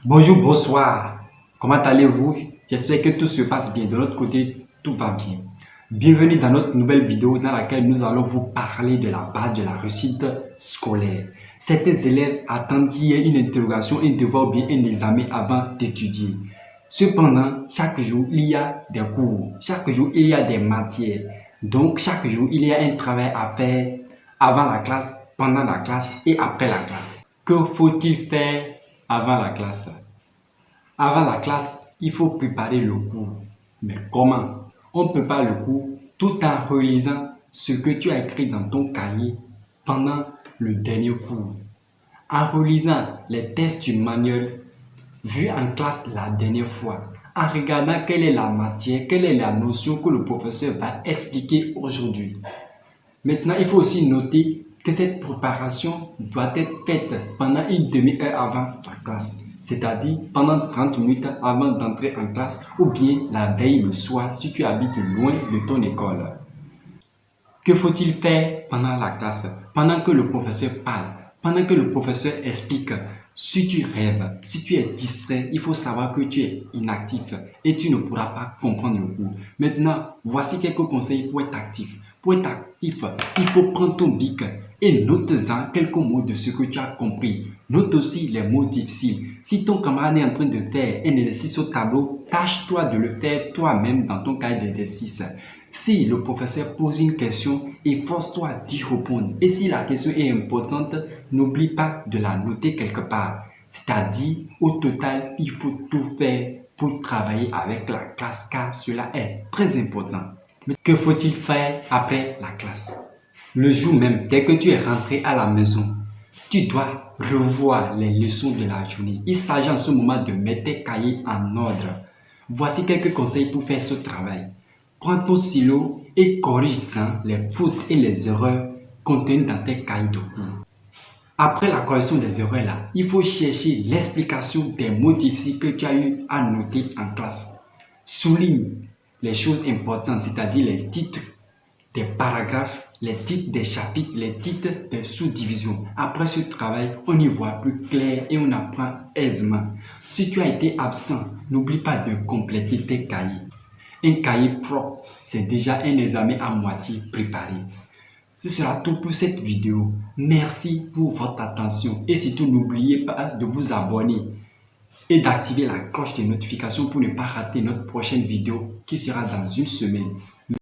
Bonjour, bonsoir. Comment allez-vous? J'espère que tout se passe bien. De notre côté, tout va bien. Bienvenue dans notre nouvelle vidéo dans laquelle nous allons vous parler de la base de la réussite scolaire. Certains élèves attendent qu'il y ait une interrogation, un devoir ou bien un examen avant d'étudier. Cependant, chaque jour, il y a des cours. Chaque jour, il y a des matières. Donc, chaque jour, il y a un travail à faire avant la classe, pendant la classe et après la classe. Que faut-il faire avant la classe? Avant la classe, il faut préparer le cours. Mais comment? On prépare le cours tout en relisant ce que tu as écrit dans ton cahier pendant le dernier cours. En relisant les tests du manuel vus en classe la dernière fois. En regardant quelle est la matière, quelle est la notion que le professeur va expliquer aujourd'hui. Maintenant, il faut aussi noter que cette préparation doit être faite pendant une demi-heure avant la classe, c'est-à-dire pendant 30 minutes avant d'entrer en classe ou bien la veille le soir si tu habites loin de ton école. Que faut-il faire pendant la classe? Pendant que le professeur parle, pendant que le professeur explique, si tu rêves, si tu es distrait, il faut savoir que tu es inactif et tu ne pourras pas comprendre le cours. Maintenant, voici quelques conseils pour être actif. Pour être actif, il faut prendre ton bic et note-en quelques mots de ce que tu as compris. Note aussi les mots difficiles. Si ton camarade est en train de faire un exercice au tableau, tâche-toi de le faire toi-même dans ton cahier d'exercice. Si le professeur pose une question, efforce-toi d'y répondre. Et si la question est importante, n'oublie pas de la noter quelque part. C'est-à-dire, au total, il faut tout faire pour travailler avec la classe car cela est très important. Mais que faut-il faire après la classe? Le jour même, dès que tu es rentré à la maison, tu dois revoir les leçons de la journée. Il s'agit en ce moment de mettre tes cahiers en ordre. Voici quelques conseils pour faire ce travail. Prends ton stylo et corrige-en les fautes et les erreurs contenues dans tes cahiers de cours. Après la correction des erreurs là, il faut chercher l'explication des mots difficiles que tu as eu à noter en classe. Souligne les choses importantes, c'est-à-dire les titres des paragraphes, les titres des chapitres, les titres des sous-divisions. Après ce travail, on y voit plus clair et on apprend aisément. Si tu as été absent, n'oublie pas de compléter tes cahiers. Un cahier propre, c'est déjà un examen à moitié préparé. Ce sera tout pour cette vidéo. Merci pour votre attention et surtout n'oubliez pas de vous abonner et d'activer la cloche de notification pour ne pas rater notre prochaine vidéo qui sera dans une semaine.